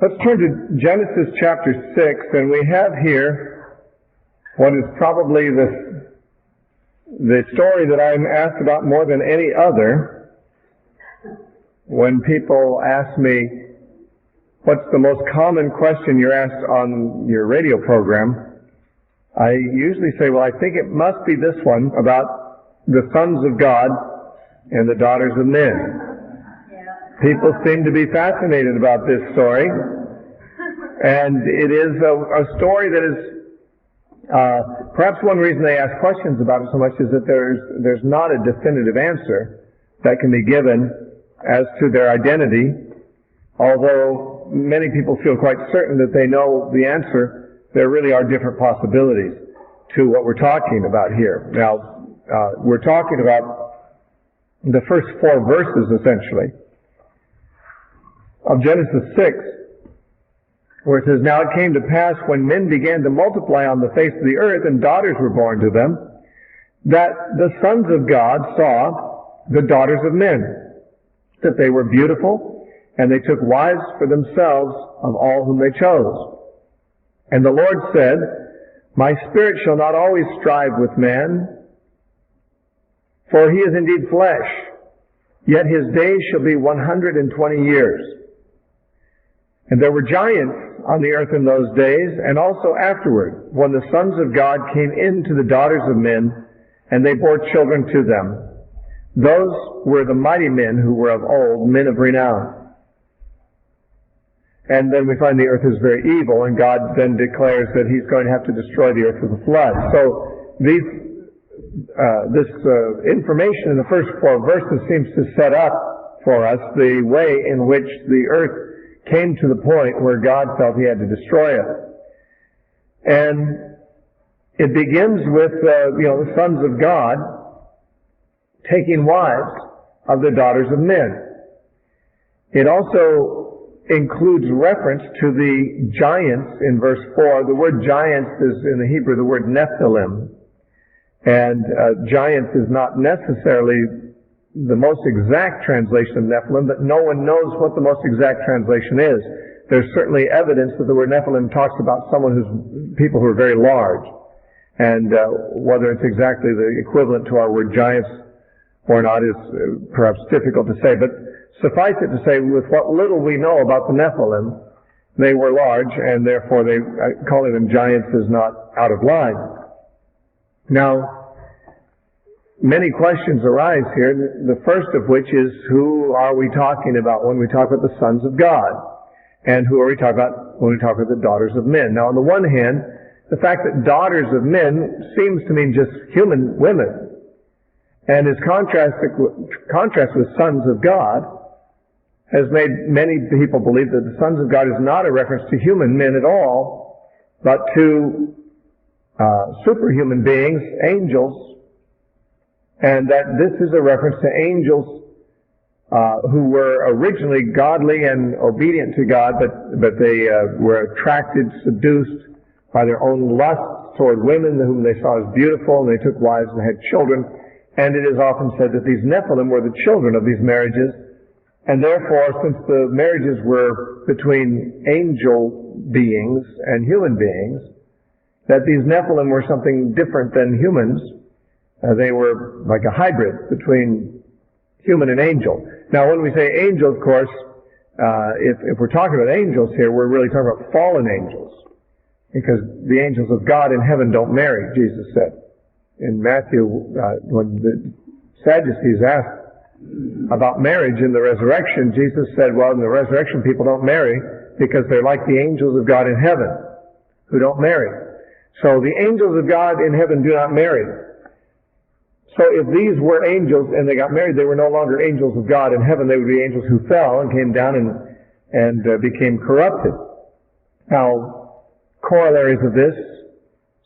Let's turn to Genesis chapter 6, and we have here what is probably the story that I'm asked about more than any other. When people ask me, what's the most common question you're asked on your radio program, I usually say, well, I think it must be this one about the sons of God and the daughters of men. People seem to be fascinated about this story, and it is a story that is perhaps one reason they ask questions about it so much is that there's not a definitive answer that can be given as to their identity. Although many people feel quite certain that they know the answer, there really are different possibilities to what we're talking about here. Now, we're talking about the first 4 verses, essentially, of Genesis 6, where it says, "Now it came to pass when men began to multiply on the face of the earth, and daughters were born to them, that the sons of God saw the daughters of men, that they were beautiful, and they took wives for themselves of all whom they chose. And the Lord said, My spirit shall not always strive with man, for he is indeed flesh, yet his days shall be 120 years. And there were giants on the earth in those days, and also afterward, when the sons of God came in to the daughters of men, and they bore children to them. Those were the mighty men who were of old, men of renown." And then we find the earth is very evil, and God then declares that he's going to have to destroy the earth with a flood. So this information in the first 4 verses seems to set up for us the way in which the earth came to the point where God felt he had to destroy it. And it begins with the sons of God taking wives of the daughters of men. It also includes reference to the giants in verse 4. The word giants is in the Hebrew the word Nephilim. And giants is not necessarily the most exact translation of Nephilim, but no one knows what the most exact translation is. There's certainly evidence that the word Nephilim talks about people who are very large. And whether it's exactly the equivalent to our word giants or not is perhaps difficult to say. But suffice it to say, with what little we know about the Nephilim, they were large, and therefore calling them giants is not out of line. Now, many questions arise here, the first of which is, who are we talking about when we talk about the sons of God? And who are we talking about when we talk about the daughters of men? Now, on the one hand, the fact that daughters of men seems to mean just human women, and is contrast with sons of God, has made many people believe that the sons of God is not a reference to human men at all, but to superhuman beings, angels, and that this is a reference to angels who were originally godly and obedient to God, but they were attracted, seduced by their own lust toward women whom they saw as beautiful, and they took wives and had children. And it is often said that these Nephilim were the children of these marriages, and therefore, since the marriages were between angel beings and human beings, that these Nephilim were something different than humans. They were like a hybrid between human and angel. Now, when we say angel, of course, if we're talking about angels here, we're really talking about fallen angels, because the angels of God in heaven don't marry, Jesus said. In Matthew, when the Sadducees asked about marriage in the resurrection, Jesus said, well, in the resurrection people don't marry because they're like the angels of God in heaven who don't marry. So the angels of God in heaven do not marry. So if these were angels and they got married, they were no longer angels of God in heaven. They would be angels who fell and came down and became corrupted. Now, corollaries of this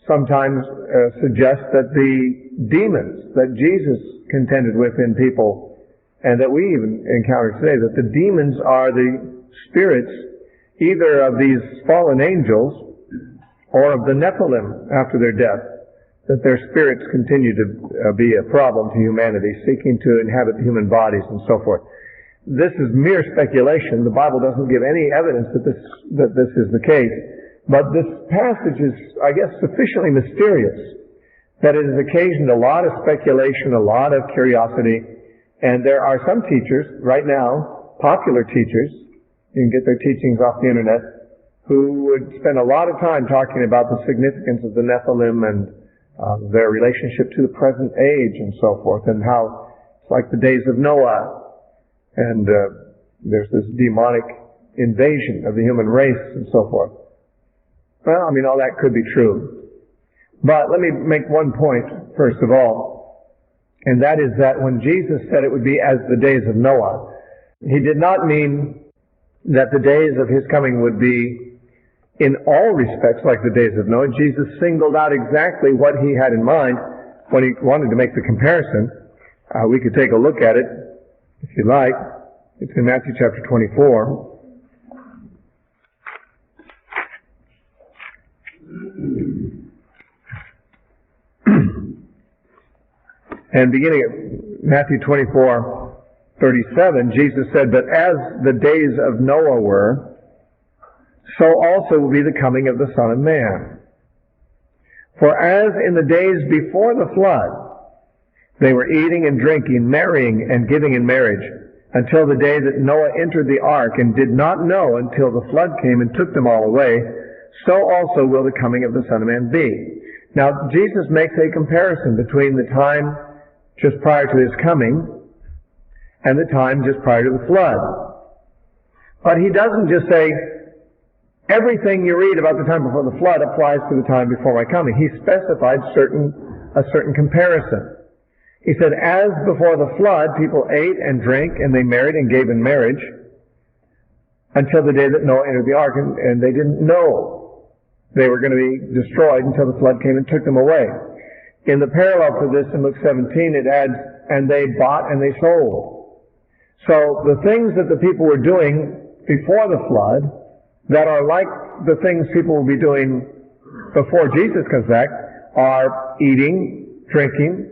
sometimes suggest that the demons that Jesus contended with in people, and that we even encounter today, that the demons are the spirits either of these fallen angels or of the Nephilim after their death, that their spirits continue to be a problem to humanity, seeking to inhabit human bodies and so forth. this is mere speculation. The Bible doesn't give any evidence that this is the case. But this passage is, I guess, sufficiently mysterious that it has occasioned a lot of speculation, a lot of curiosity. And there are some teachers right now, popular teachers, you can get their teachings off the internet, who would spend a lot of time talking about the significance of the Nephilim and their relationship to the present age and so forth, and how it's like the days of Noah, and there's this demonic invasion of the human race and so forth. Well, I mean, all that could be true. But let me make one point, first of all, and that is that when Jesus said it would be as the days of Noah, he did not mean that the days of his coming would be in all respects like the days of Noah. Jesus singled out exactly what he had in mind when he wanted to make the comparison. We could take a look at it, if you like. It's in Matthew chapter 24. And beginning at Matthew 24:37, Jesus said, "But as the days of Noah were, so also will be the coming of the Son of Man. For as in the days before the flood, they were eating and drinking, marrying and giving in marriage, until the day that Noah entered the ark, and did not know until the flood came and took them all away, so also will the coming of the Son of Man be." Now, Jesus makes a comparison between the time just prior to his coming and the time just prior to the flood. But he doesn't just say, everything you read about the time before the flood applies to the time before my coming. He specified a certain comparison. He said, as before the flood, people ate and drank, and they married and gave in marriage, until the day that Noah entered the ark, and they didn't know they were going to be destroyed until the flood came and took them away. In the parallel to this, in Luke 17, it adds, and they bought and they sold. So the things that the people were doing before the flood, that are like the things people will be doing before Jesus comes back, are eating, drinking,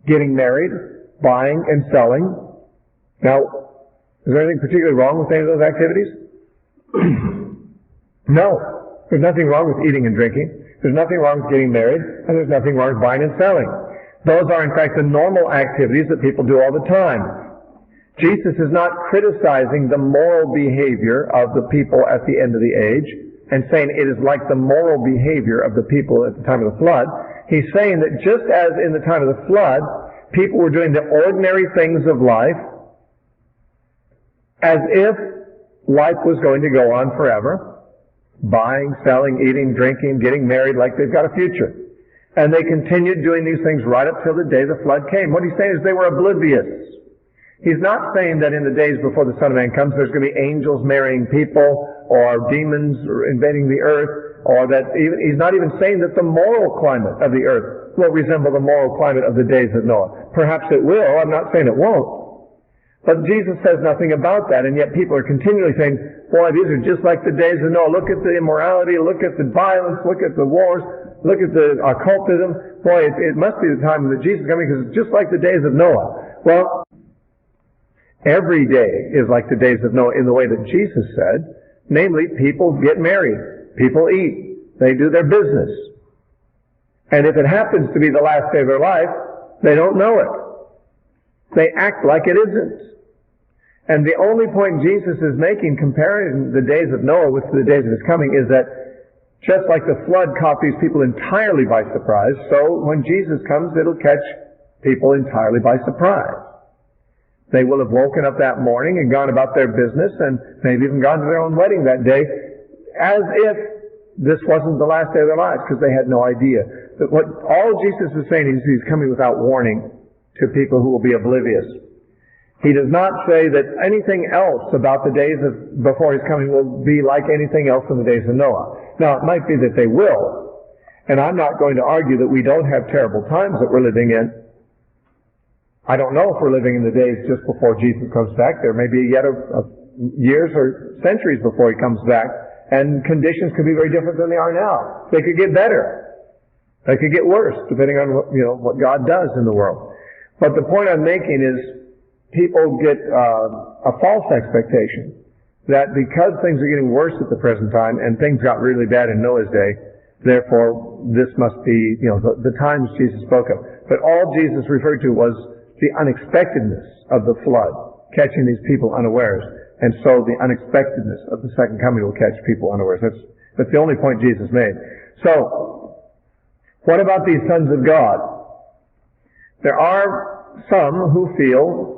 getting married, buying and selling. Now, is there anything particularly wrong with any of those activities? No. There's nothing wrong with eating and drinking. There's nothing wrong with getting married, and there's nothing wrong with buying and selling. Those are, in fact, the normal activities that people do all the time. Jesus is not criticizing the moral behavior of the people at the end of the age and saying it is like the moral behavior of the people at the time of the flood. He's saying that just as in the time of the flood, people were doing the ordinary things of life as if life was going to go on forever, buying, selling, eating, drinking, getting married like they've got a future. And they continued doing these things right up till the day the flood came. What he's saying is they were oblivious. He's not saying that in the days before the Son of Man comes, there's going to be angels marrying people, or demons invading the earth, or that he's not even saying that the moral climate of the earth will resemble the moral climate of the days of Noah. Perhaps it will. I'm not saying it won't. But Jesus says nothing about that, and yet people are continually saying, boy, these are just like the days of Noah. Look at the immorality, look at the violence, look at the wars, look at the occultism. Boy, it must be the time that Jesus is coming, because it's just like the days of Noah. Well, every day is like the days of Noah in the way that Jesus said, namely, people get married, people eat, they do their business. And if it happens to be the last day of their life, they don't know it. They act like it isn't. And the only point Jesus is making, comparing the days of Noah with the days of his coming, is that just like the flood caught these people entirely by surprise, so when Jesus comes, it'll catch people entirely by surprise. They will have woken up that morning and gone about their business, and maybe even gone to their own wedding that day, as if this wasn't the last day of their lives, because they had no idea. But what all Jesus is saying is he's coming without warning to people who will be oblivious. He does not say that anything else about the days of before his coming will be like anything else in the days of Noah. Now, it might be that they will, and I'm not going to argue that we don't have terrible times that we're living in. I don't know if we're living in the days just before Jesus comes back. There may be yet years or centuries before he comes back, and conditions could be very different than they are now. They could get better. They could get worse, depending on what God does in the world. But the point I'm making is people get a false expectation that because things are getting worse at the present time and things got really bad in Noah's day, therefore this must be, the times Jesus spoke of. But all Jesus referred to was the unexpectedness of the flood, catching these people unawares. And so the unexpectedness of the second coming will catch people unawares. That's the only point Jesus made. So, what about these sons of God? There are some who feel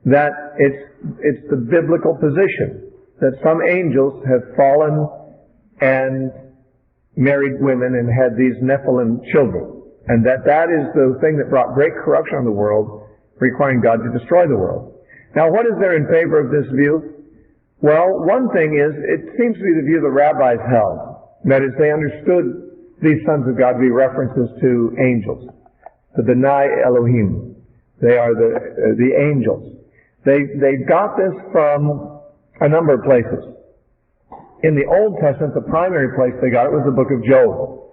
that it's the biblical position that some angels have fallen and married women and had these Nephilim children, and that is the thing that brought great corruption on the world, requiring God to destroy the world. Now, what is there in favor of this view? Well, one thing is, it seems to be the view the rabbis held. That is, they understood these sons of God to be references to angels. The Benai Elohim. They are the angels. They got this from a number of places. In the Old Testament, the primary place they got it was the book of Job.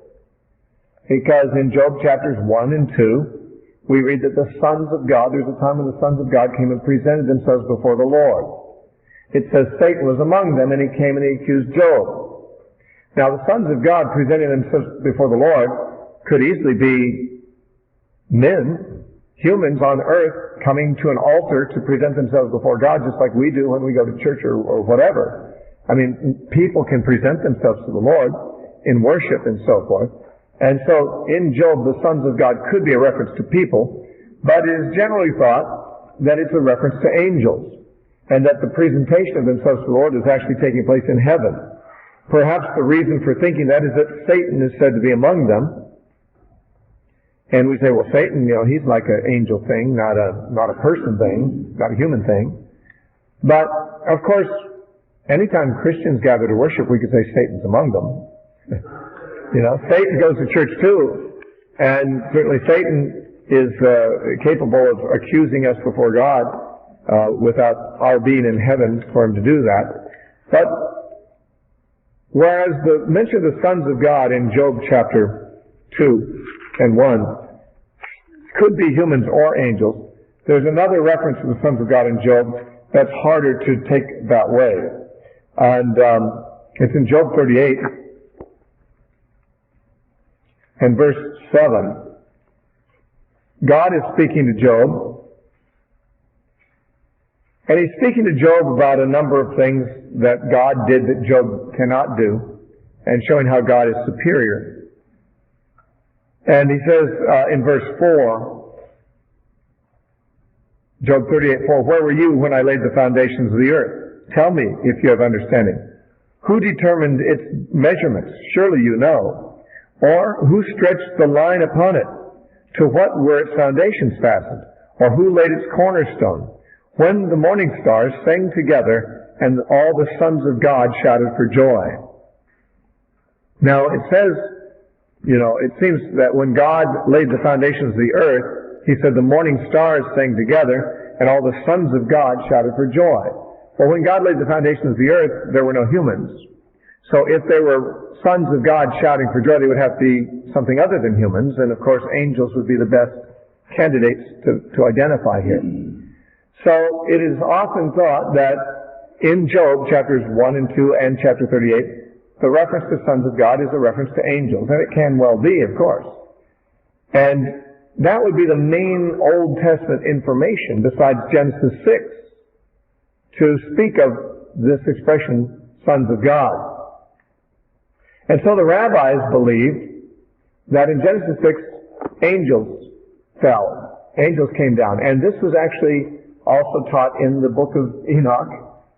Because in Job chapters 1 and 2, we read that the sons of God, there's a time when the sons of God came and presented themselves before the Lord. It says Satan was among them, and he came and he accused Job. Now, the sons of God presenting themselves before the Lord could easily be men, humans on earth, coming to an altar to present themselves before God, just like we do when we go to church or whatever. I mean, people can present themselves to the Lord in worship and so forth. And so, in Job, the sons of God could be a reference to people, but it is generally thought that it's a reference to angels, and that the presentation of themselves to the Lord is actually taking place in heaven. Perhaps the reason for thinking that is that Satan is said to be among them. And we say, well, Satan, he's like an angel thing, not a person thing, not a human thing. But, of course, anytime Christians gather to worship, we could say Satan's among them. Satan goes to church too, and certainly Satan is capable of accusing us before God without our being in heaven for him to do that. But whereas the mention of the sons of God in Job chapter 2 and 1 could be humans or angels, there's another reference to the sons of God in Job that's harder to take that way. And it's in Job 38 and verse 7. God is speaking to Job, and he's speaking to Job about a number of things that God did that Job cannot do, and showing how God is superior. And he says in verse 4, Job 38:4, "Where were you when I laid the foundations of the earth? Tell me if you have understanding. Who determined its measurements? Surely you know. Or who stretched the line upon it? To what were its foundations fastened? Or who laid its cornerstone? When the morning stars sang together, and all the sons of God shouted for joy." Now it says, it seems that when God laid the foundations of the earth, he said the morning stars sang together, and all the sons of God shouted for joy. Well, when God laid the foundations of the earth, there were no humans. So if there were sons of God shouting for joy, they would have to be something other than humans, and of course angels would be the best candidates to identify here. So it is often thought that in Job chapters 1 and 2 and chapter 38, the reference to sons of God is a reference to angels, and it can well be, of course. And that would be the main Old Testament information, besides Genesis 6, to speak of this expression, sons of God. And so the rabbis believed that in Genesis 6, angels fell. Angels came down. And this was actually also taught in the book of Enoch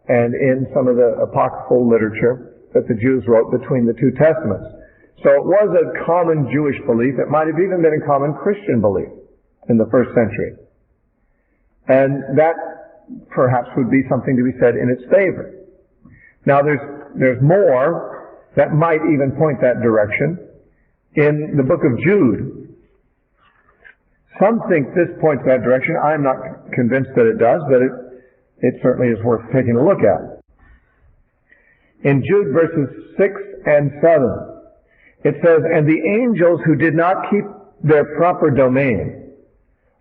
and in some of the apocryphal literature that the Jews wrote between the two testaments. So it was a common Jewish belief. It might have even been a common Christian belief in the first century. And that perhaps would be something to be said in its favor. Now there's more that might even point that direction. In the book of Jude, some think this points that direction. I'm not convinced that it does, but it certainly is worth taking a look at. In Jude verses 6 and 7, it says, "And the angels who did not keep their proper domain,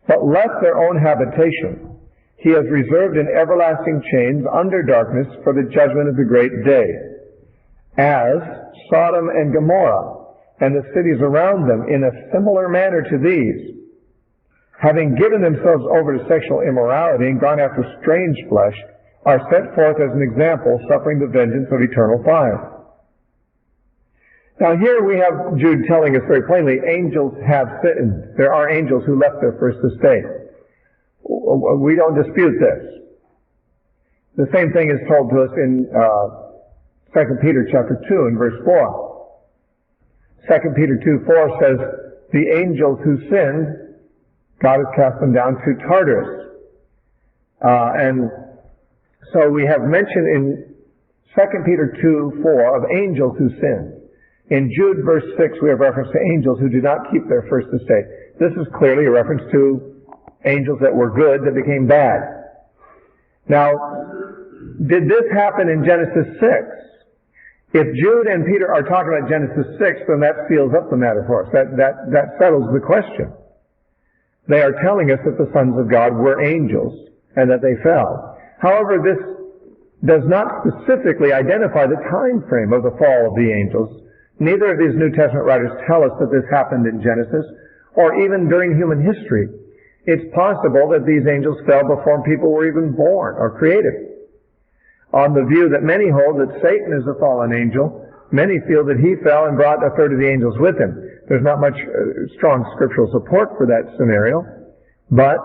but left their own habitation, he has reserved in everlasting chains under darkness for the judgment of the great day, as Sodom and Gomorrah and the cities around them in a similar manner to these, having given themselves over to sexual immorality and gone after strange flesh, are set forth as an example, suffering the vengeance of eternal fire. Now here we have Jude telling us very plainly, angels have sinned. There are angels who left their first estate. We don't dispute this. The same thing is told to us in 2 Peter chapter 2 and verse 4. 2 Peter 2:4 says, the angels who sinned, God has cast them down to Tartarus. And so we have mentioned in 2 Peter 2:4 of angels who sinned. In Jude verse 6 we have reference to angels who did not keep their first estate. This is clearly a reference to angels that were good that became bad. Now, did this happen in Genesis 6? If Jude and Peter are talking about Genesis 6, then that seals up the matter for us. That settles the question. They are telling us that the sons of God were angels and that they fell. However, this does not specifically identify the time frame of the fall of the angels. Neither of these New Testament writers tell us that this happened in Genesis or even during human history. It's possible that these angels fell before people were even born or created. On the view that many hold that Satan is a fallen angel, many feel that he fell and brought a third of the angels with him. There's not much strong scriptural support for that scenario, but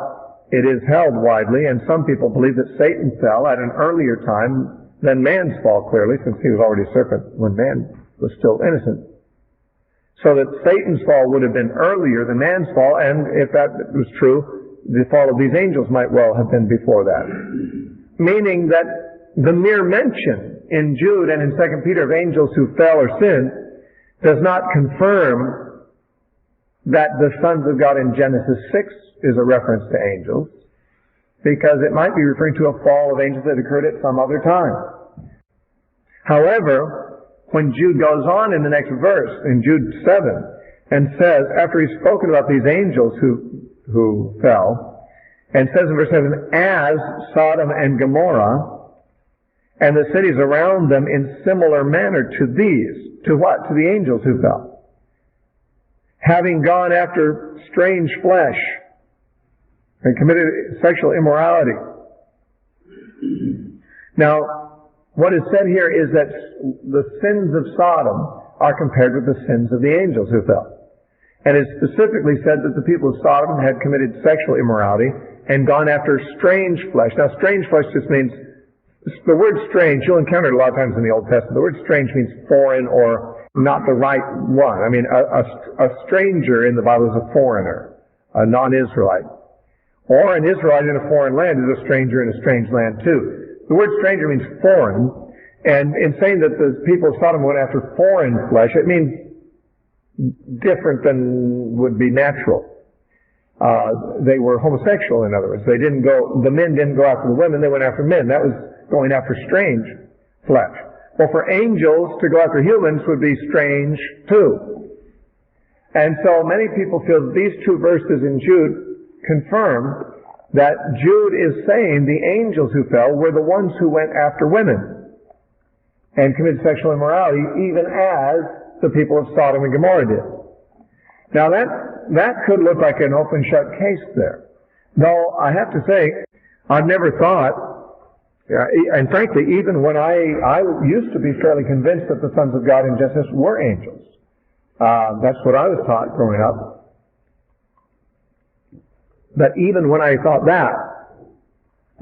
it is held widely, and some people believe that Satan fell at an earlier time than man's fall, clearly, since he was already a serpent when man was still innocent. So that Satan's fall would have been earlier than man's fall, and if that was true, the fall of these angels might well have been before that. Meaning that the mere mention in Jude and in 2 Peter of angels who fell or sinned does not confirm that the sons of God in Genesis 6 is a reference to angels, because it might be referring to a fall of angels that occurred at some other time. However, when Jude goes on in the next verse, in Jude 7, and says, after he's spoken about these angels who fell, and says in verse 7, as Sodom and Gomorrah, and the cities around them in similar manner to these. To what? To the angels who fell. Having gone after strange flesh and committed sexual immorality. Now, what is said here is that the sins of Sodom are compared with the sins of the angels who fell. And it specifically said that the people of Sodom had committed sexual immorality and gone after strange flesh. Now, strange flesh just means, the word strange, you'll encounter it a lot of times in the Old Testament. The word strange means foreign or not the right one. I mean, a stranger in the Bible is a foreigner, a non-Israelite. Or an Israelite in a foreign land is a stranger in a strange land too. The word stranger means foreign, and in saying that the people of Sodom went after foreign flesh, it means different than would be natural. They were homosexual, in other words. The men didn't go after the women, they went after men. That was going after strange flesh. Well, for angels to go after humans would be strange too. And so many people feel that these two verses in Jude confirm that Jude is saying the angels who fell were the ones who went after women and committed sexual immorality, even as the people of Sodom and Gomorrah did. Now that could look like an open shut case there. Though I have to say, I've never thought, and frankly, even when I used to be fairly convinced that the sons of God in Genesis were angels. That's what I was taught growing up. But even when I thought that,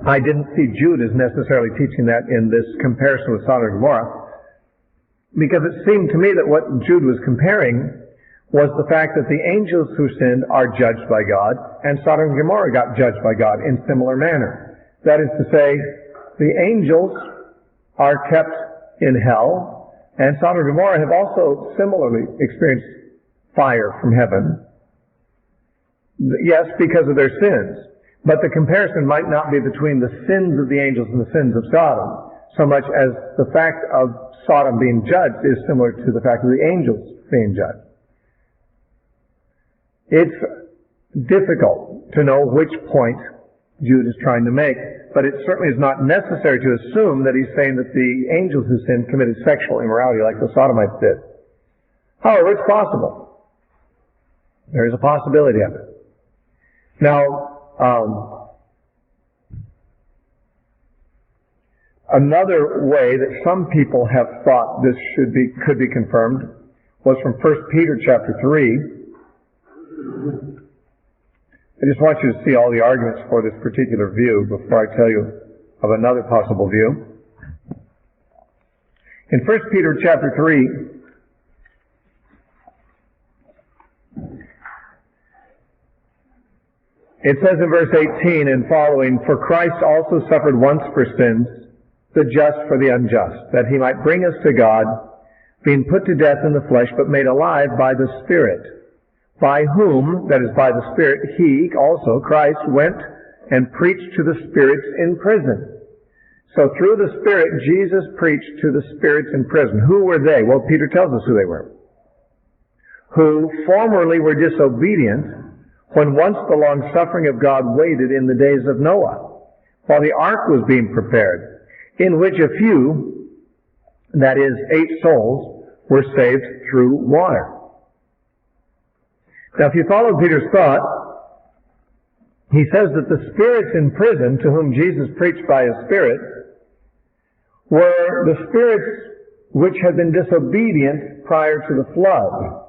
I didn't see Jude as necessarily teaching that in this comparison with Sodom and Gomorrah, because it seemed to me that what Jude was comparing was the fact that the angels who sinned are judged by God, and Sodom and Gomorrah got judged by God in similar manner. That is to say, the angels are kept in hell, and Sodom and Gomorrah have also similarly experienced fire from heaven. Yes, because of their sins. But the comparison might not be between the sins of the angels and the sins of Sodom, so much as the fact of Sodom being judged is similar to the fact of the angels being judged. It's difficult to know which point Jude is trying to make. But it certainly is not necessary to assume that he's saying that the angels who sinned committed sexual immorality like the Sodomites did. However, it's possible. There is a possibility of it. Now, another way that some people have thought this could be confirmed was from 1 Peter chapter 3. I just want you to see all the arguments for this particular view before I tell you of another possible view. In 1 Peter chapter 3, it says in verse 18 and following, "For Christ also suffered once for sins, the just for the unjust, that he might bring us to God, being put to death in the flesh, but made alive by the Spirit, by whom," that is by the Spirit, "he," also Christ, "went and preached to the spirits in prison." So through the Spirit, Jesus preached to the spirits in prison. Who were they? Well, Peter tells us who they were. "Who formerly were disobedient, when once the long-suffering of God waited in the days of Noah, while the ark was being prepared, in which a few, that is, 8 souls, were saved through water." Now, if you follow Peter's thought, he says that the spirits in prison, to whom Jesus preached by his Spirit, were the spirits which had been disobedient prior to the flood,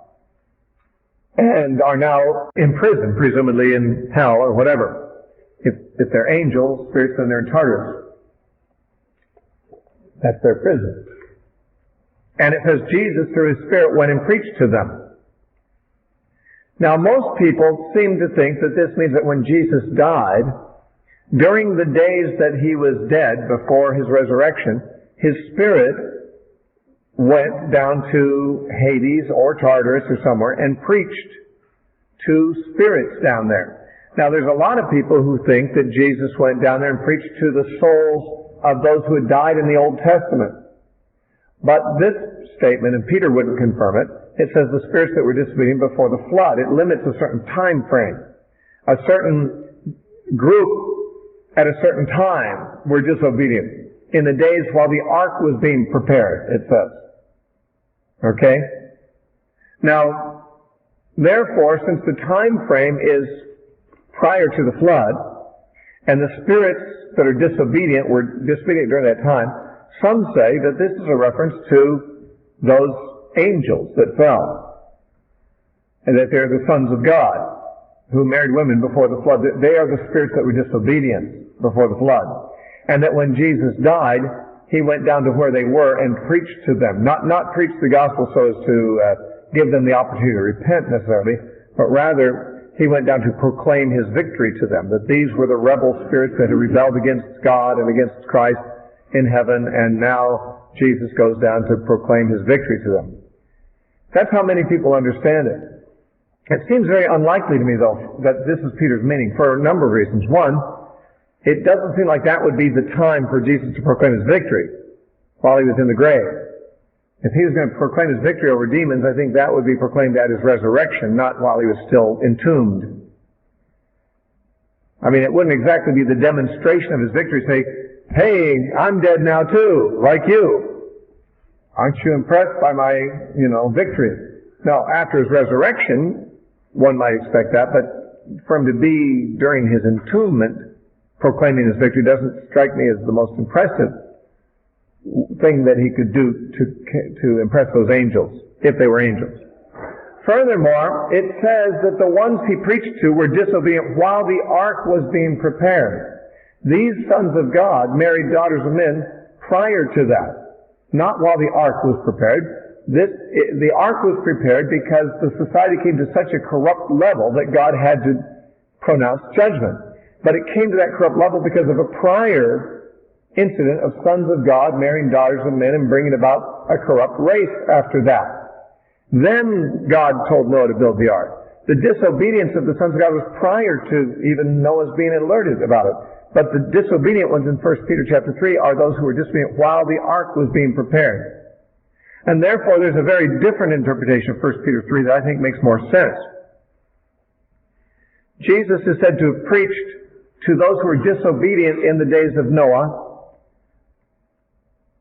and are now in prison, presumably in hell or whatever. If they're angels, spirits, then they're in Tartarus. That's their prison. And it says Jesus, through his Spirit, went and preached to them. Now, most people seem to think that this means that when Jesus died, during the days that he was dead before his resurrection, his Spirit went down to Hades or Tartarus or somewhere and preached to spirits down there. Now, there's a lot of people who think that Jesus went down there and preached to the souls of those who had died in the Old Testament. But this statement, and Peter wouldn't confirm it, it says the spirits that were disobedient before the flood. It limits a certain time frame. A certain group at a certain time were disobedient. In the days while the ark was being prepared, it says. Okay? Now, therefore, since the time frame is prior to the flood, and the spirits that are disobedient were disobedient during that time, some say that this is a reference to those angels that fell, and that they're the sons of God who married women before the flood. They are the spirits that were disobedient before the flood. And that when Jesus died, he went down to where they were and preached to them. Not preach the gospel so as to give them the opportunity to repent necessarily, but rather he went down to proclaim his victory to them, that these were the rebel spirits that had rebelled against God and against Christ in heaven, and now Jesus goes down to proclaim his victory to them. That's how many people understand it. It seems very unlikely to me, though, that this is Peter's meaning for a number of reasons. One, it doesn't seem like that would be the time for Jesus to proclaim his victory while he was in the grave. If he was going to proclaim his victory over demons, I think that would be proclaimed at his resurrection, not while he was still entombed. I mean, it wouldn't exactly be the demonstration of his victory, say, "Hey, I'm dead now too, like you. Aren't you impressed by my, victory?" Now, after his resurrection, one might expect that, but for him to be during his entombment proclaiming his victory doesn't strike me as the most impressive thing that he could do to impress those angels, if they were angels. Furthermore, it says that the ones he preached to were disobedient while the ark was being prepared. These sons of God married daughters of men prior to that, not while the ark was prepared. The ark was prepared because the society came to such a corrupt level that God had to pronounce judgment. But it came to that corrupt level because of a prior incident of sons of God marrying daughters of men and bringing about a corrupt race after that. Then God told Noah to build the ark. The disobedience of the sons of God was prior to even Noah's being alerted about it. But the disobedient ones in 1 Peter chapter 3 are those who were disobedient while the ark was being prepared. And therefore there's a very different interpretation of 1 Peter 3 that I think makes more sense. Jesus is said to have preached to those who were disobedient in the days of Noah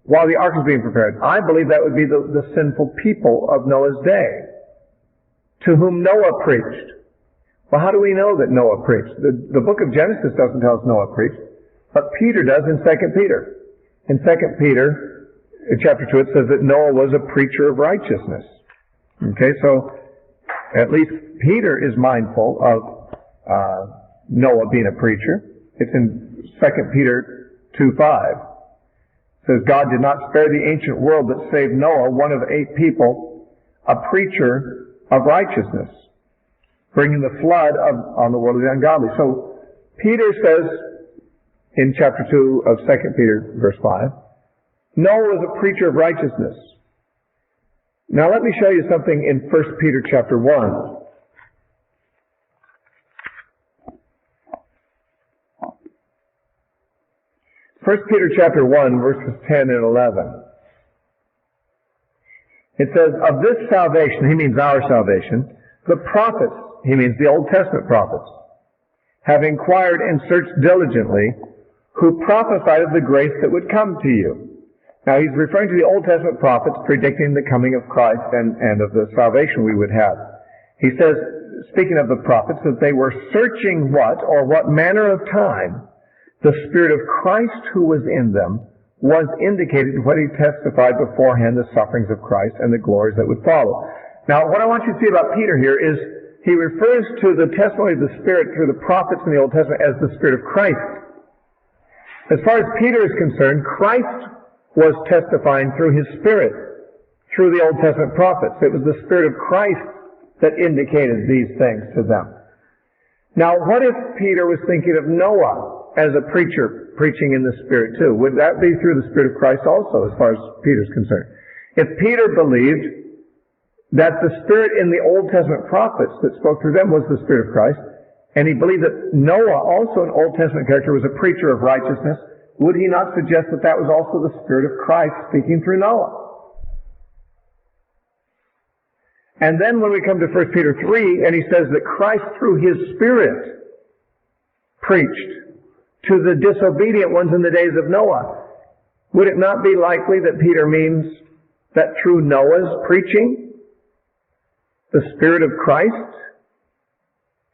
while the ark was being prepared. I believe that would be the sinful people of Noah's day, to whom Noah preached. Well, how do we know that Noah preached? The book of Genesis doesn't tell us Noah preached, but Peter does in 2 Peter. In 2 Peter, in chapter 2, it says that Noah was a preacher of righteousness. Okay, so at least Peter is mindful of Noah being a preacher. It's in 2 Peter 2:5. It says, God did not spare the ancient world, but saved Noah, one of 8 people, a preacher of righteousness, bringing the flood on the world of the ungodly. So Peter says in chapter 2 of 2 Peter, verse 5, Noah was a preacher of righteousness. Now let me show you something in 1 Peter chapter 1. 1 Peter chapter 1, verses 10 and 11. It says, of this salvation, he means our salvation, the prophets, he means the Old Testament prophets, have inquired and searched diligently, who prophesied of the grace that would come to you. Now he's referring to the Old Testament prophets predicting the coming of Christ and of the salvation we would have. He says, speaking of the prophets, that they were searching what manner of time the Spirit of Christ who was in them was indicated when he testified beforehand the sufferings of Christ and the glories that would follow. Now, what I want you to see about Peter here is he refers to the testimony of the Spirit through the prophets in the Old Testament as the Spirit of Christ. As far as Peter is concerned, Christ was testifying through his Spirit, through the Old Testament prophets. It was the Spirit of Christ that indicated these things to them. Now, what if Peter was thinking of Noah as a preacher preaching in the Spirit too? Would that be through the Spirit of Christ also, as far as Peter's concerned? If Peter believed that the Spirit in the Old Testament prophets that spoke through them was the Spirit of Christ, and he believed that Noah, also an Old Testament character, was a preacher of righteousness, would he not suggest that that was also the Spirit of Christ speaking through Noah? And then when we come to 1 Peter 3, and he says that Christ through his Spirit preached to the disobedient ones in the days of Noah, would it not be likely that Peter means that through Noah's preaching, the Spirit of Christ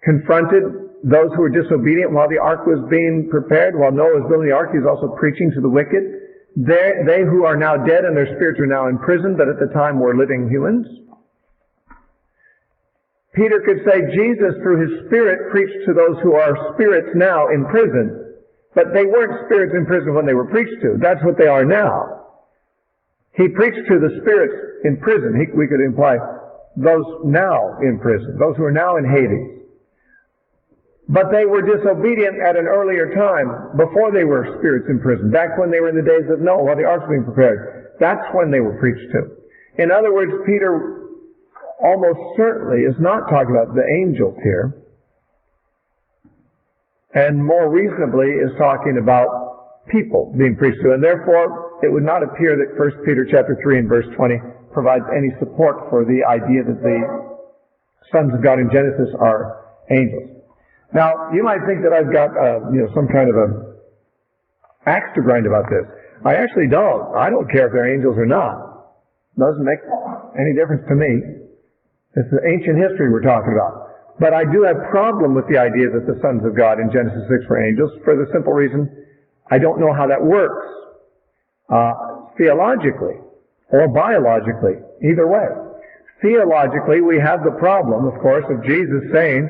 confronted those who were disobedient while the ark was being prepared? While Noah was building the ark, he was also preaching to the wicked. They who are now dead and their spirits are now in prison, but at the time were living humans. Peter could say Jesus, through his Spirit, preached to those who are spirits now in prison. But they weren't spirits in prison when they were preached to. That's what they are now. He preached to the spirits in prison. We could imply those now in prison, those who are now in Hades. But they were disobedient at an earlier time, before they were spirits in prison, back when they were in the days of Noah, while the ark was being prepared. That's when they were preached to. In other words, Peter almost certainly is not talking about the angels here, and more reasonably is talking about people being preached to. And therefore, it would not appear that 1 Peter chapter 3 and verse 20 provides any support for the idea that the sons of God in Genesis are angels. Now, you might think that I've got some kind of a axe to grind about this. I actually don't. I don't care if they're angels or not. Doesn't make any difference to me. It's the ancient history we're talking about. But I do have a problem with the idea that the sons of God in Genesis 6 were angels, for the simple reason I don't know how that works theologically or biologically, either way. Theologically, we have the problem, of course, of Jesus saying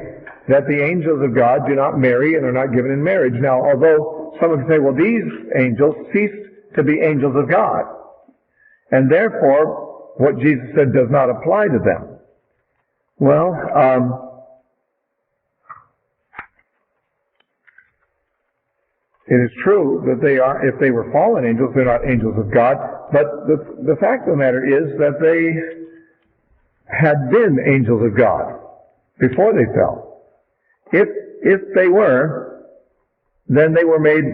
that the angels of God do not marry and are not given in marriage. Now, although someone can say, well, these angels ceased to be angels of God, and therefore what Jesus said does not apply to them. Well, it is true that they are, if they were fallen angels, they're not angels of God. But the fact of the matter is that they had been angels of God before they fell. If they were, then they were made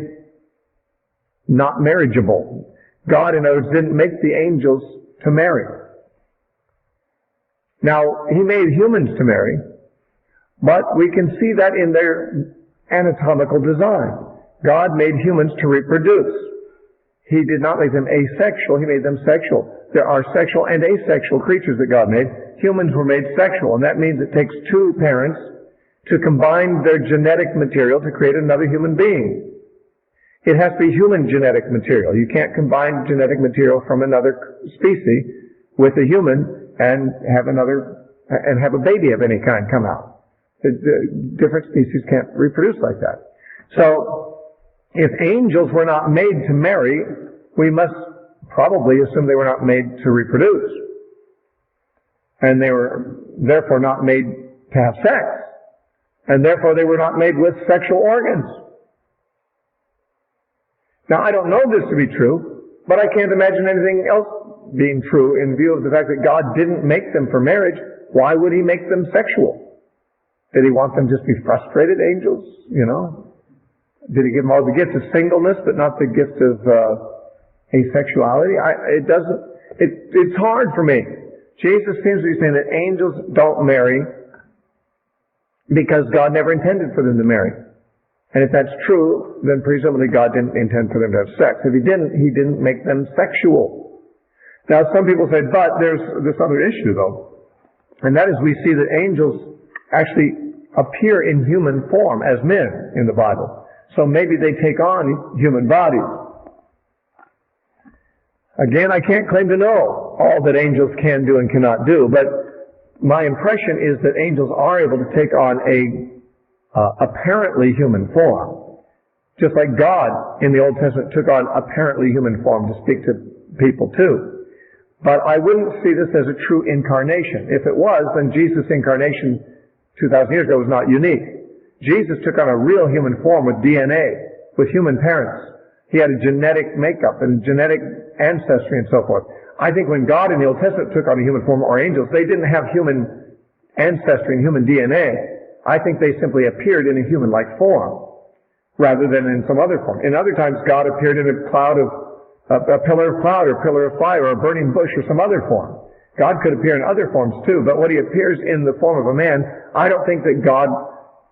not marriageable. God, in other words, didn't make the angels to marry. Now, He made humans to marry, but we can see that in their anatomical design. God made humans to reproduce. He did not make them asexual, He made them sexual. There are sexual and asexual creatures that God made. Humans were made sexual, and that means it takes two parents to combine their genetic material to create another human being. It has to be human genetic material. You can't combine genetic material from another species with a human and have a baby of any kind come out. The different species can't reproduce like that. So, if angels were not made to marry, we must probably assume they were not made to reproduce. And they were therefore not made to have sex. And therefore they were not made with sexual organs. Now, I don't know this to be true, but I can't imagine anything else being true in view of the fact that God didn't make them for marriage. Why would He make them sexual? Did He want them just to be frustrated angels? You know? Did He give them all the gift of singleness, but not the gift of asexuality? It's hard for me. Jesus seems to be saying that angels don't marry because God never intended for them to marry. And if that's true, then presumably God didn't intend for them to have sex. If He didn't make them sexual. Now, some people say, but there's this other issue, though. And that is we see that angels actually appear in human form as men in the Bible. So maybe they take on human bodies. Again, I can't claim to know all that angels can do and cannot do, but my impression is that angels are able to take on a apparently human form. Just like God in the Old Testament took on apparently human form to speak to people too. But I wouldn't see this as a true incarnation. If it was, then Jesus' incarnation 2,000 years ago was not unique. Jesus took on a real human form with DNA, with human parents. He had a genetic makeup and genetic ancestry and so forth. I think when God in the Old Testament took on a human form, or angels, they didn't have human ancestry and human DNA. I think they simply appeared in a human-like form, rather than in some other form. In other times, God appeared in a pillar of cloud, or pillar of fire, or a burning bush, or some other form. God could appear in other forms too, but when He appears in the form of a man, I don't think that God,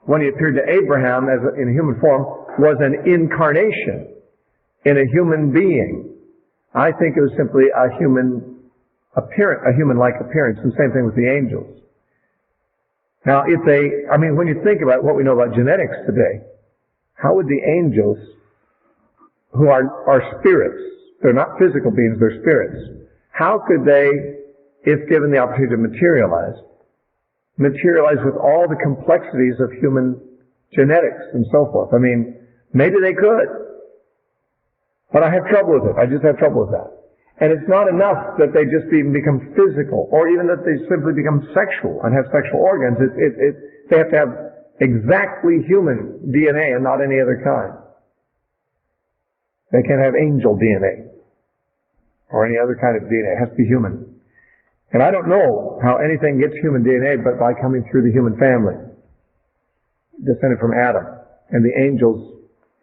when He appeared to Abraham in a human form, was an incarnation in a human being. I think it was simply a human-like appearance, and same thing with the angels. Now, when you think about what we know about genetics today, how would the angels, who are spirits, they're not physical beings, they're spirits, how could they, if given the opportunity to materialize with all the complexities of human genetics and so forth? I mean, maybe they could. But I have trouble with it. I just have trouble with that. And it's not enough that they just become physical, or even that they simply become sexual and have sexual organs. They have to have exactly human DNA and not any other kind. They can't have angel DNA or any other kind of DNA. It has to be human. And I don't know how anything gets human DNA but by coming through the human family, descended from Adam. And the angels,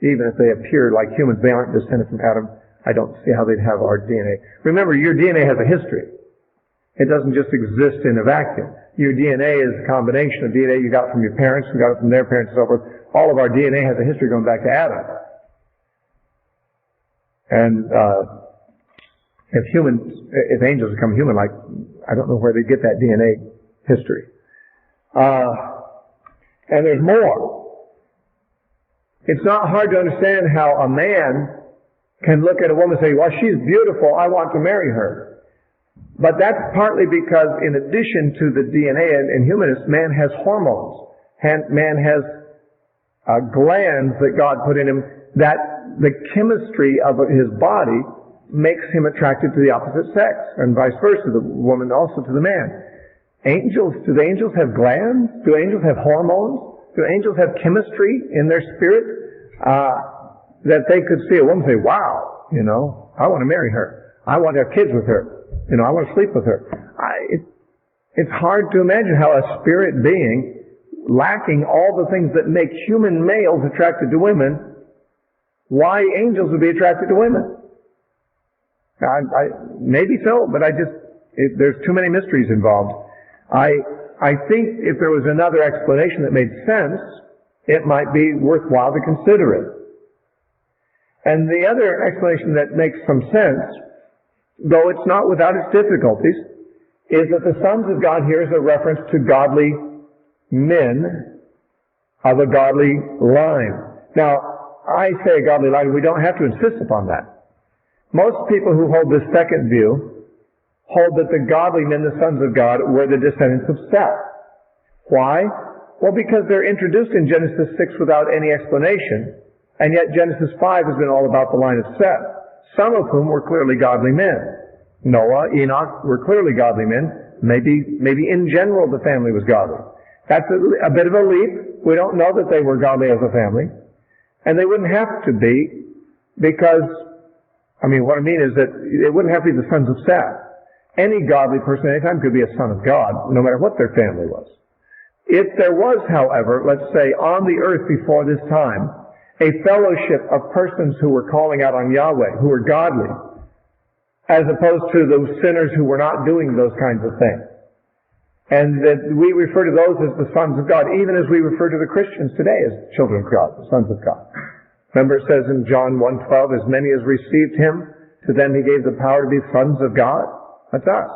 even if they appear like humans, they aren't descended from Adam. I don't see how they'd have our DNA. Remember, your DNA has a history. It doesn't just exist in a vacuum. Your DNA is a combination of DNA you got from your parents, you got it from their parents, and so forth. All of our DNA has a history going back to Adam. And if angels become human-like, I don't know where they get that DNA history. And there's more. It's not hard to understand how a man can look at a woman and say, well, she's beautiful, I want to marry her. But that's partly because in addition to the DNA in humanists, man has hormones. Man has glands that God put in him, that the chemistry of his body makes him attracted to the opposite sex, and vice versa, the woman also to the man. Do the angels have glands? Do angels have hormones? Do angels have chemistry in their spirit? That they could see a woman and say, wow, I want to marry her. I want to have kids with her. I want to sleep with her. It's hard to imagine how a spirit being, lacking all the things that make human males attracted to women, why angels would be attracted to women. Maybe so, but there's too many mysteries involved. I think if there was another explanation that made sense, it might be worthwhile to consider it. And the other explanation that makes some sense, though it's not without its difficulties, is that the sons of God here is a reference to godly men of a godly line. Now, I say a godly line, we don't have to insist upon that. Most people who hold this second view hold that the godly men, the sons of God, were the descendants of Seth. Why? Well, because they're introduced in Genesis 6 without any explanation, and yet Genesis 5 has been all about the line of Seth, some of whom were clearly godly men. Noah, Enoch were clearly godly men. Maybe in general the family was godly. That's a bit of a leap. We don't know that they were godly as a family. And they wouldn't have to be, because, what I mean is that it wouldn't have to be the sons of Seth. Any godly person anytime could be a son of God, no matter what their family was. If there was, however, let's say on the earth before this time, a fellowship of persons who were calling out on Yahweh, who were godly, as opposed to those sinners who were not doing those kinds of things. And that we refer to those as the sons of God, even as we refer to the Christians today as children of God, the sons of God. Remember it says in John 1:12, as many as received him, to them he gave the power to be sons of God. That's us.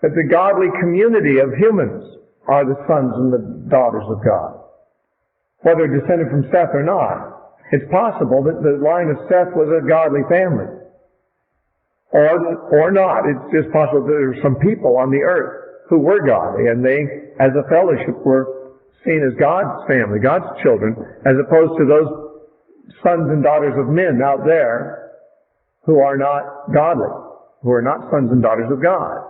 That the godly community of humans are the sons and the daughters of God. Whether descended from Seth or not, it's possible that the line of Seth was a godly family. Or not. It's just possible that there were some people on the earth who were godly, and they, as a fellowship, were seen as God's family, God's children, as opposed to those sons and daughters of men out there who are not godly, who are not sons and daughters of God.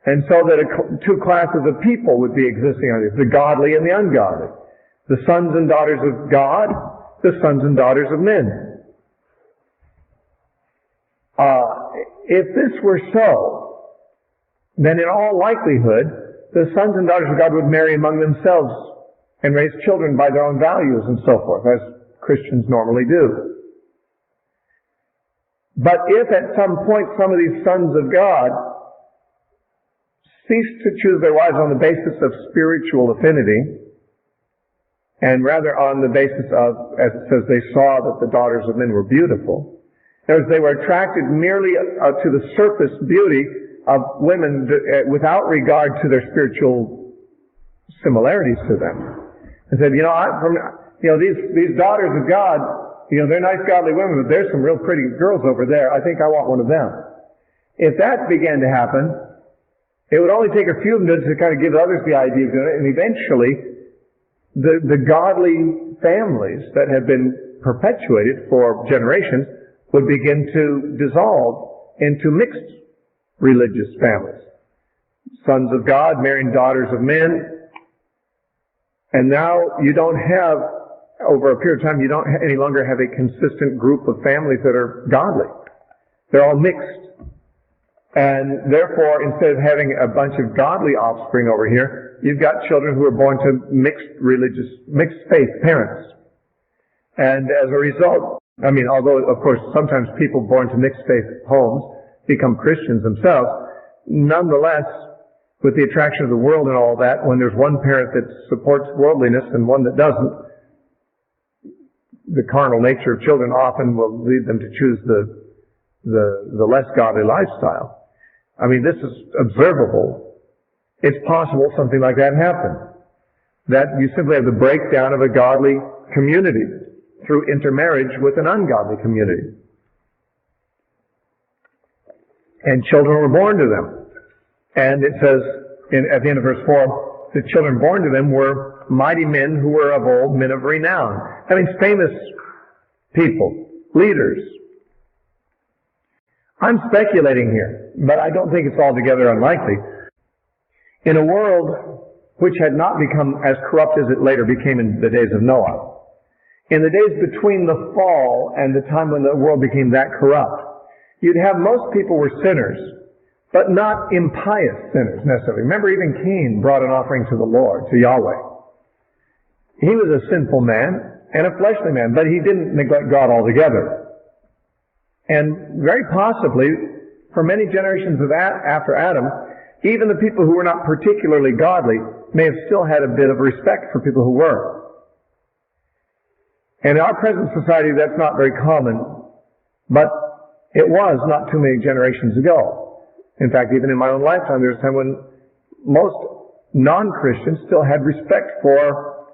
And so that two classes of people would be existing on earth, the godly and the ungodly. The sons and daughters of God, the sons and daughters of men. If this were so, then in all likelihood, the sons and daughters of God would marry among themselves and raise children by their own values and so forth, as Christians normally do. But if at some point some of these sons of God cease to choose their wives on the basis of spiritual affinity, and rather on the basis of, as it says, they saw that the daughters of men were beautiful, as they were attracted merely to the surface beauty of women without regard to their spiritual similarities to them, and said, these daughters of God, they're nice godly women, but there's some real pretty girls over there. I think I want one of them. If that began to happen, it would only take a few minutes to kind of give others the idea of doing it, and eventually the godly families that have been perpetuated for generations would begin to dissolve into mixed religious families. Sons of God marrying daughters of men. And now you don't have, over a period of time, you don't any longer have a consistent group of families that are godly. They're all mixed. And therefore, instead of having a bunch of godly offspring over here, you've got children who are born to mixed faith parents. And as a result, although of course sometimes people born to mixed faith homes become Christians themselves, nonetheless, with the attraction of the world and all that, when there's one parent that supports worldliness and one that doesn't, the carnal nature of children often will lead them to choose the less godly lifestyle. This is observable. It's possible something like that happened. That you simply have the breakdown of a godly community through intermarriage with an ungodly community. And children were born to them. And it says at the end of verse 4, the children born to them were mighty men who were of old, men of renown. Famous people, leaders. I'm speculating here, but I don't think it's altogether unlikely. In a world which had not become as corrupt as it later became in the days of Noah, in the days between the fall and the time when the world became that corrupt, you'd have most people were sinners, but not impious sinners necessarily. Remember, even Cain brought an offering to the Lord, to Yahweh. He was a sinful man and a fleshly man, but he didn't neglect God altogether. And very possibly, for many generations after Adam, even the people who were not particularly godly may have still had a bit of respect for people who were. And in our present society, that's not very common, but it was not too many generations ago. In fact, even in my own lifetime, there was a time when most non-Christians still had respect for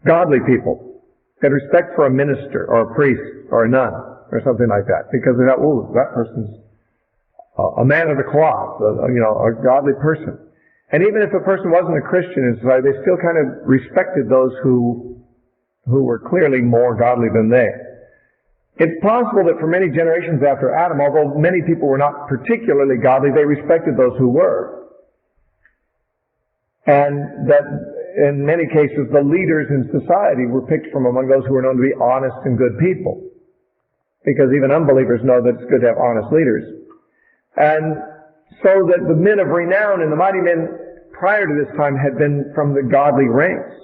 godly people. Had respect for a minister or a priest or a nun or something like that, because they thought, oh, that person's a man of the cloth, a godly person. And even if a person wasn't a Christian in society, they still kind of respected those who were clearly more godly than they. It's possible that for many generations after Adam, although many people were not particularly godly, they respected those who were. And that in many cases, the leaders in society were picked from among those who were known to be honest and good people. Because even unbelievers know that it's good to have honest leaders. And so that the men of renown and the mighty men prior to this time had been from the godly ranks,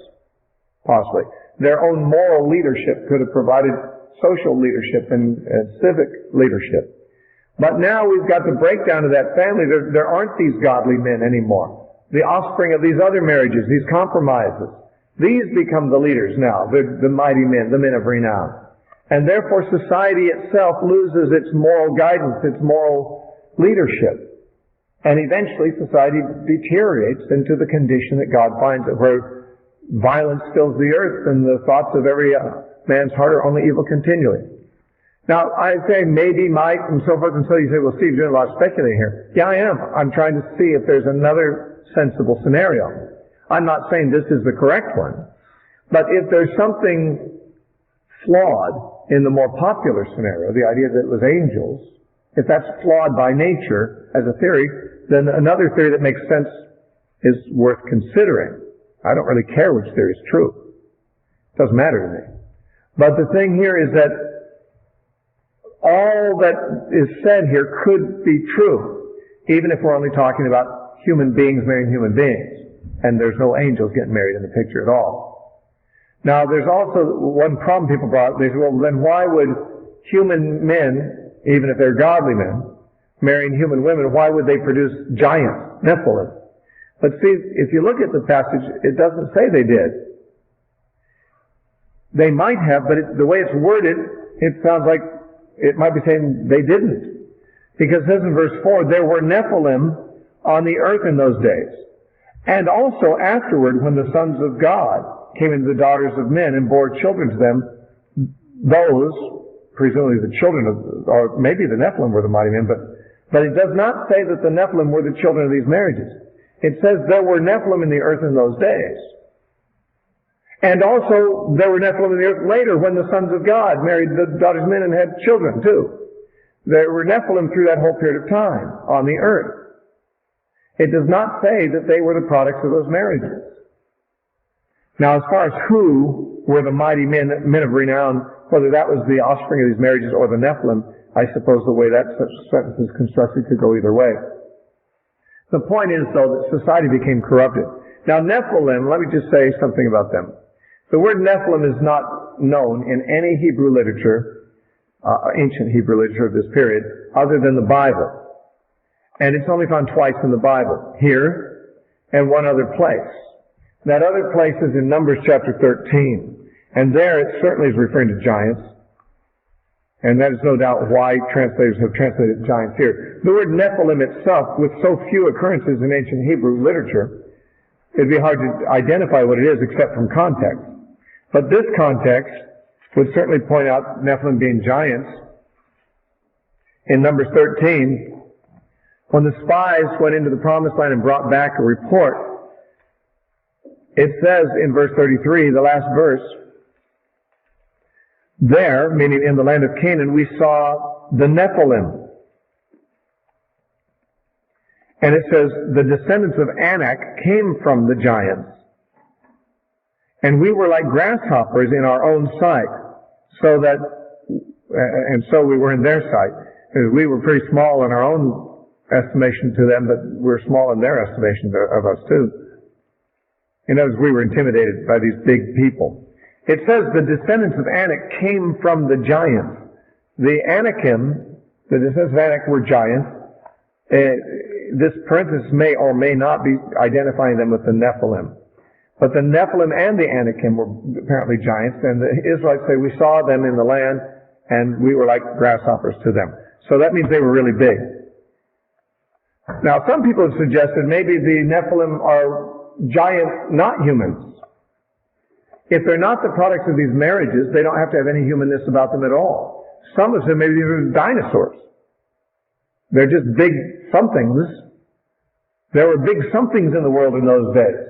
possibly. Their own moral leadership could have provided social leadership and civic leadership. But now we've got the breakdown of that family. There aren't these godly men anymore. The offspring of these other marriages, these compromises, these become the leaders now, the mighty men, the men of renown. And therefore society itself loses its moral guidance, its moral leadership. And eventually society deteriorates into the condition that God finds it, where violence fills the earth and the thoughts of every man's heart are only evil continually. Now, I say maybe, might, and so forth until you say, well, Steve, you're doing a lot of speculating here. Yeah, I am. I'm trying to see if there's another sensible scenario. I'm not saying this is the correct one. But if there's something flawed in the more popular scenario, the idea that it was angels, if that's flawed by nature as a theory, then another theory that makes sense is worth considering. I don't really care which theory is true. It doesn't matter to me. But the thing here is that all that is said here could be true, even if we're only talking about human beings marrying human beings, and there's no angels getting married in the picture at all. Now, there's also one problem people brought up. They say, well, then why would human men, even if they're godly men, marrying human women, why would they produce giants, Nephilim? But see, if you look at the passage, it doesn't say they did. They might have, but the way it's worded, it sounds like it might be saying they didn't. Because it says in verse 4, there were Nephilim on the earth in those days. And also afterward, when the sons of God came into the daughters of men and bore children to them, those, presumably the children of, or maybe the Nephilim were the mighty men, but it does not say that the Nephilim were the children of these marriages. It says there were Nephilim in the earth in those days. And also, there were Nephilim in the earth later when the sons of God married the daughters of men and had children too. There were Nephilim through that whole period of time on the earth. It does not say that they were the products of those marriages. Now, as far as who were the mighty men of renown, whether that was the offspring of these marriages or the Nephilim, I suppose the way that such sentence is constructed could go either way. The point is, though, that society became corrupted. Now, Nephilim, let me just say something about them. The word Nephilim is not known in any Hebrew literature, ancient Hebrew literature of this period, other than the Bible. And it's only found twice in the Bible, here and one other place. That other place is in Numbers chapter 13. And there it certainly is referring to giants. And that is no doubt why translators have translated giants here. The word Nephilim itself, with so few occurrences in ancient Hebrew literature, it'd be hard to identify what it is except from context. But this context would certainly point out Nephilim being giants. In Numbers 13, when the spies went into the promised land and brought back a report, it says in verse 33, the last verse, there, meaning in the land of Canaan, we saw the Nephilim. And it says, the descendants of Anak came from the giants. And we were like grasshoppers in our own sight. So we were in their sight. We were pretty small in our own estimation to them, but we're small in their estimation of us too. In other words, we were intimidated by these big people. It says the descendants of Anak came from the giants. The Anakim, the descendants of Anak were giants. This parenthesis may or may not be identifying them with the Nephilim. But the Nephilim and the Anakim were apparently giants, and the Israelites say, we saw them in the land, and we were like grasshoppers to them. So that means they were really big. Now, some people have suggested maybe the Nephilim are giants, not humans. If they're not the products of these marriages, they don't have to have any humanness about them at all. Some have said maybe these are dinosaurs. They're just big somethings. There were big somethings in the world in those days.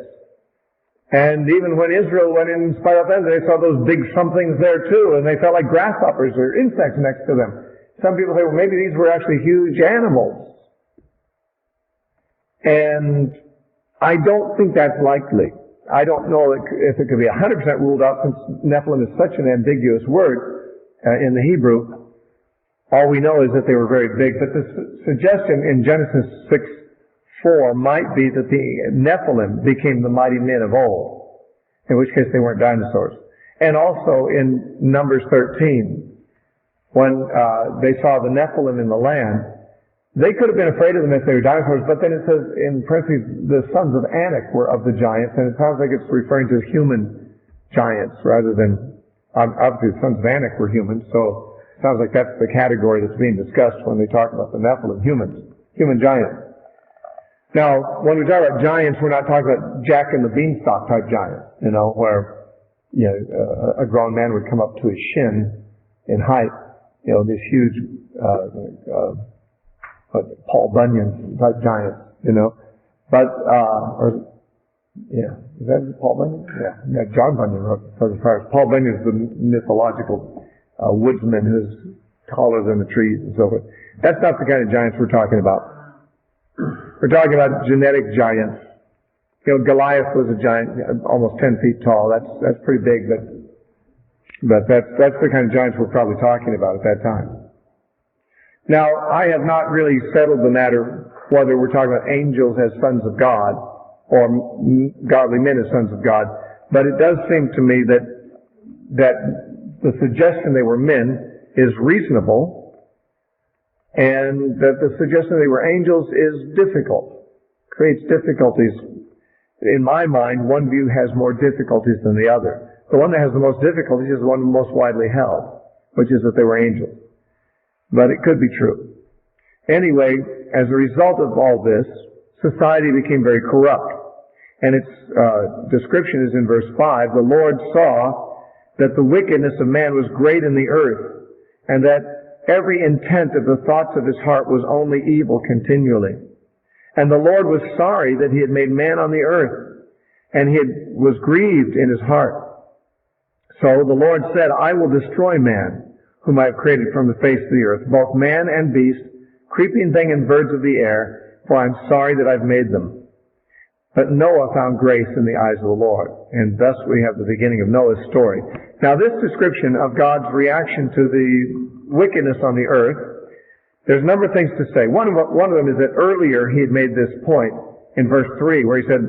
And even when Israel went in and spied out them, they saw those big somethings there too, and they felt like grasshoppers or insects next to them. Some people say, well, maybe these were actually huge animals. And I don't think that's likely. I don't know if it could be 100% ruled out, since Nephilim is such an ambiguous word in the Hebrew. All we know is that they were very big. But the suggestion in Genesis 6:4 might be that the Nephilim became the mighty men of old, in which case they weren't dinosaurs. And also in Numbers 13, when they saw the Nephilim in the land, they could have been afraid of them if they were dinosaurs, but then it says in parentheses, the sons of Anak were of the giants, and it sounds like it's referring to human giants rather than, obviously the sons of Anak were humans, so it sounds like that's the category that's being discussed when they talk about the Nephilim, human giants. Now, when we talk about giants, we're not talking about Jack and the Beanstalk type giants, where, a grown man would come up to his shin in height, this huge, Paul Bunyan type giants, but, is that Paul Bunyan? Yeah, John Bunyan wrote Southern Friars. Paul Bunyan is the mythological woodsman who's taller than the trees and so forth. That's not the kind of giants we're talking about. We're talking about genetic giants. Goliath was a giant, almost 10 feet tall. That's pretty big, but that's the kind of giants we're probably talking about at that time. Now, I have not really settled the matter whether we're talking about angels as sons of God or godly men as sons of God, but it does seem to me that the suggestion they were men is reasonable, and that the suggestion they were angels is difficult, creates difficulties. In my mind, one view has more difficulties than the other. The one that has the most difficulties is the one most widely held, which is that they were angels. But it could be true. Anyway, as a result of all this, society became very corrupt. And its description is in verse 5. The Lord saw that the wickedness of man was great in the earth, and that every intent of the thoughts of his heart was only evil continually. And the Lord was sorry that he had made man on the earth, and he was grieved in his heart. So the Lord said, I will destroy man, whom I have created from the face of the earth, both man and beast, creeping thing and birds of the air, for I am sorry that I've made them. But Noah found grace in the eyes of the Lord. And thus we have the beginning of Noah's story. Now this description of God's reaction to the wickedness on the earth, there's a number of things to say. One of them is that earlier he had made this point in verse 3, where he said,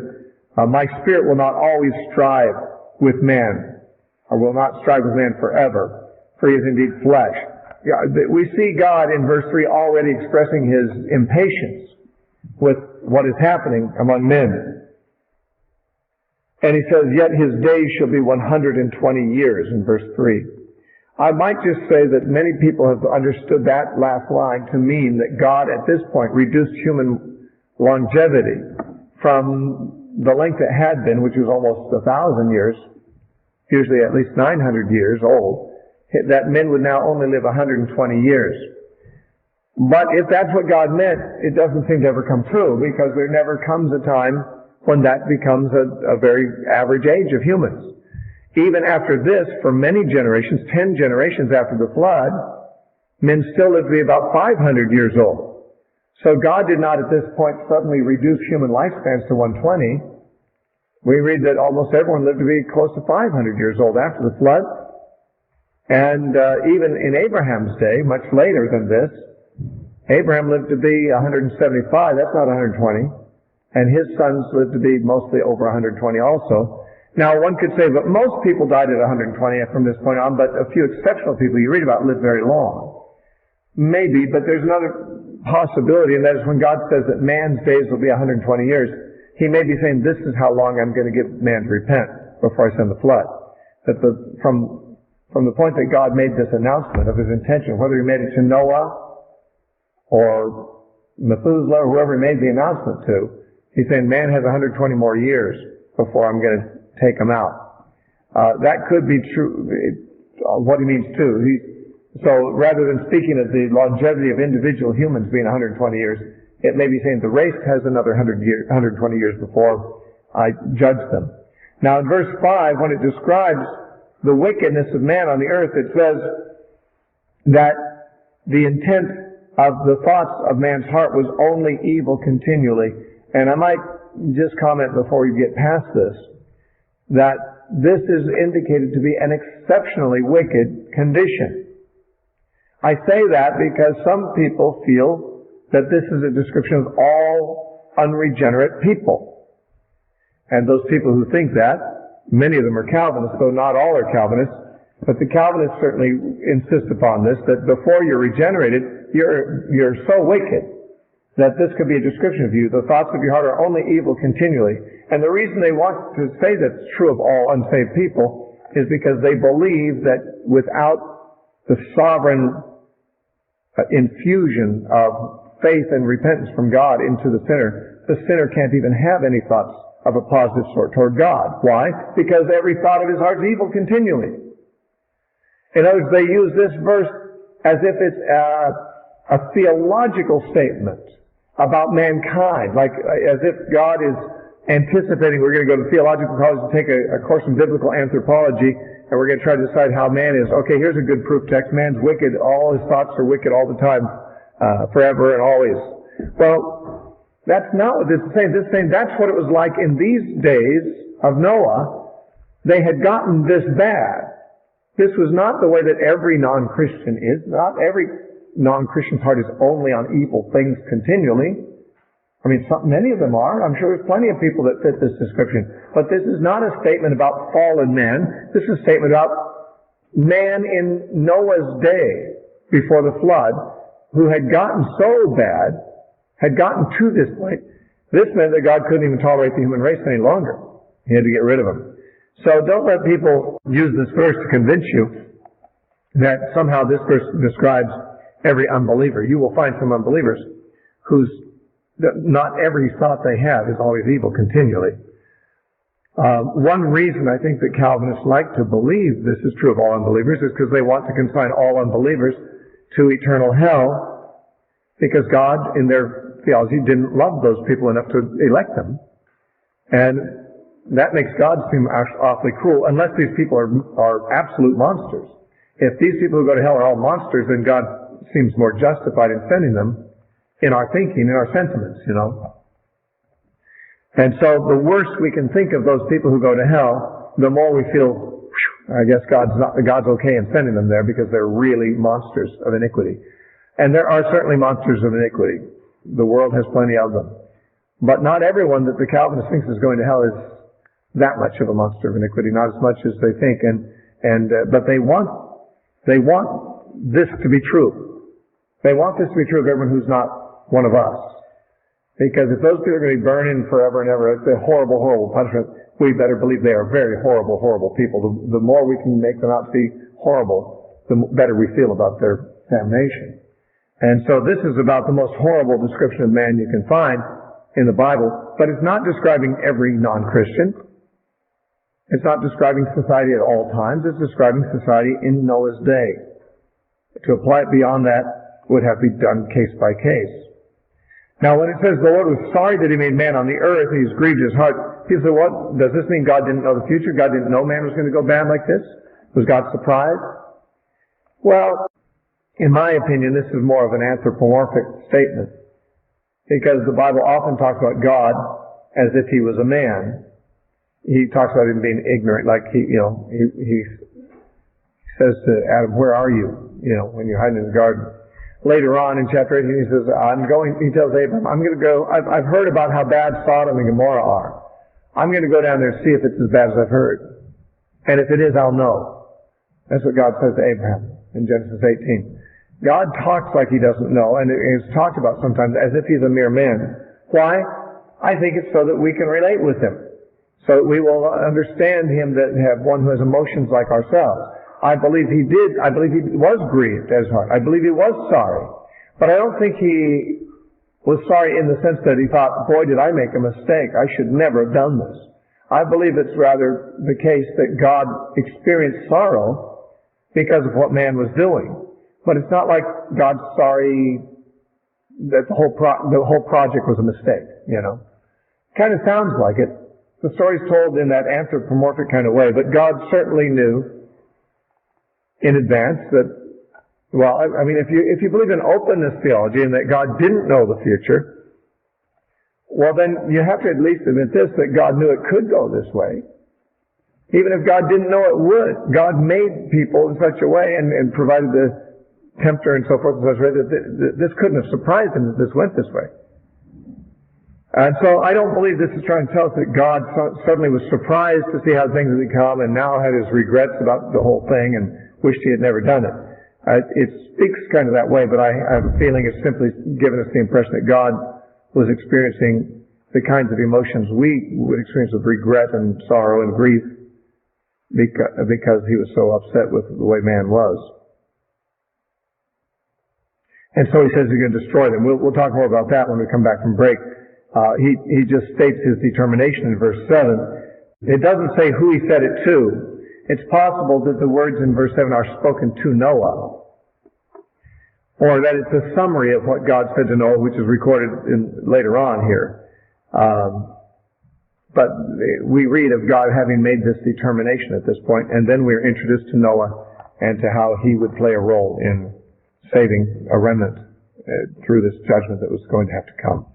my spirit will not always strive with man, or will not strive with man forever, for he is indeed flesh. Yeah, we see God in verse 3 already expressing his impatience with what is happening among men. And he says, yet his days shall be 120 years in verse 3. I might just say that many people have understood that last line to mean that God at this point reduced human longevity from the length it had been, which was almost 1,000 years, usually at least 900 years old, that men would now only live 120 years. But if that's what God meant, it doesn't seem to ever come true, because there never comes a time when that becomes a very average age of humans. Even after this, for many generations, 10 generations after the flood, men still live to be about 500 years old. So God did not at this point suddenly reduce human lifespans to 120. We read that almost everyone lived to be close to 500 years old after the flood. And even in Abraham's day, much later than this, Abraham lived to be 175. That's not 120. And his sons lived to be mostly over 120 also. Now, one could say, but most people died at 120 from this point on, but a few exceptional people you read about lived very long. Maybe, but there's another possibility, and that is when God says that man's days will be 120 years, he may be saying, this is how long I'm going to give man to repent before I send the flood. That from the point that God made this announcement of his intention, whether he made it to Noah or Methuselah or whoever he made the announcement to, he's saying man has 120 more years before I'm going to take him out. That could be true, what he means too. So rather than speaking of the longevity of individual humans being 120 years, it may be saying the race has another 120 years before I judge them. Now in verse 5, when it describes the wickedness of man on the earth, it says that the intent of the thoughts of man's heart was only evil continually. And I might just comment before we get past this, that this is indicated to be an exceptionally wicked condition. I say that because some people feel that this is a description of all unregenerate people. And those people who think that, many of them are Calvinists, though not all are Calvinists, but the Calvinists certainly insist upon this, that before you're regenerated, you're so wicked that this could be a description of you. The thoughts of your heart are only evil continually. And the reason they want to say that's true of all unsaved people is because they believe that without the sovereign infusion of faith and repentance from God into the sinner can't even have any thoughts of a positive sort toward God. Why? Because every thought of his heart is evil continually. In other words, they use this verse as if it's a theological statement about mankind, like as if God is anticipating we're going to go to theological college and take a course in biblical anthropology, and we're going to try to decide how man is. Okay, here's a good proof text. Man's wicked. All his thoughts are wicked all the time, forever and always. Well, that's not what this is saying. This is saying that's what it was like in these days of Noah. They had gotten this bad. This was not the way that every non-Christian is. Not every non-Christian's heart is only on evil things continually. I mean, many of them are. I'm sure there's plenty of people that fit this description. But this is not a statement about fallen man. This is a statement about man in Noah's day, before the flood, who had gotten so bad, had gotten to this point. This meant that God couldn't even tolerate the human race any longer. He had to get rid of them. So don't let people use this verse to convince you that somehow this verse describes every unbeliever. You will find some unbelievers whose not every thought they have is always evil continually. One reason I think that Calvinists like to believe this is true of all unbelievers is because they want to consign all unbelievers to eternal hell, because God, in their theology, didn't love those people enough to elect them. And that makes God seem awfully cruel, unless these people are absolute monsters. If these people who go to hell are all monsters, then God seems more justified in sending them in our thinking, in our sentiments, you know. And so the worse we can think of those people who go to hell, the more we feel, I guess God's okay in sending them there, because they're really monsters of iniquity. And there are certainly monsters of iniquity. The world has plenty of them. But not everyone that the Calvinist thinks is going to hell is that much of a monster of iniquity, not as much as they think. But they want this to be true. They want this to be true of everyone who's not one of us. Because if those people are going to be burning forever and ever, it's a horrible, horrible punishment. We better believe they are very horrible, horrible people. The more we can make them out to be horrible, the better we feel about their damnation. And so this is about the most horrible description of man you can find in the Bible. But it's not describing every non-Christian. It's not describing society at all times. It's describing society in Noah's day. To apply it beyond that would have to be done case by case. Now, when it says the Lord was sorry that He made man on the earth, He's grieved His heart, people say, what? Does this mean God didn't know the future? God didn't know man was going to go bad like this? Was God surprised? Well, in my opinion, this is more of an anthropomorphic statement, because the Bible often talks about God as if He was a man. He talks about Him being ignorant, like he says to Adam, where are you? When you're hiding in the garden. Later on in chapter 18, he says, he tells Abraham, I'm going to go, I've heard about how bad Sodom and Gomorrah are. I'm going to go down there and see if it's as bad as I've heard. And if it is, I'll know. That's what God says to Abraham in Genesis 18. God talks like He doesn't know, and is talked about sometimes as if He's a mere man. Why? I think it's so that we can relate with him, so that we will understand him, that have one who has emotions like ourselves. I believe he did. I believe he was grieved at his heart. I believe he was sorry. But I don't think he was sorry in the sense that he thought, boy, did I make a mistake. I should never have done this. I believe it's rather the case that God experienced sorrow because of what man was doing. But it's not like God's sorry that the whole project was a mistake, you know. Kind of sounds like it. The story's told in that anthropomorphic kind of way, but God certainly knew in advance that, well, I mean, if you believe in openness theology and that God didn't know the future, well, then you have to at least admit this, that God knew it could go this way. Even if God didn't know it would. God made people in such a way and provided the tempter and so forth and such a way that this couldn't have surprised him that this went this way. And so I don't believe this is trying to tell us that God suddenly was surprised to see how things had come and now had his regrets about the whole thing and wished he had never done it. It speaks kind of that way, but I have a feeling it's simply given us the impression that God was experiencing the kinds of emotions we would experience of regret and sorrow and grief because he was so upset with the way man was. And so he says he's going to destroy them. We'll talk more about that when we come back from break. He just states his determination in verse 7. It doesn't say who he said it to. It's possible that the words in verse 7 are spoken to Noah, or that it's a summary of what God said to Noah, which is recorded later on here. But we read of God having made this determination at this point, and then we're introduced to Noah and to how he would play a role in saving a remnant through this judgment that was going to have to come.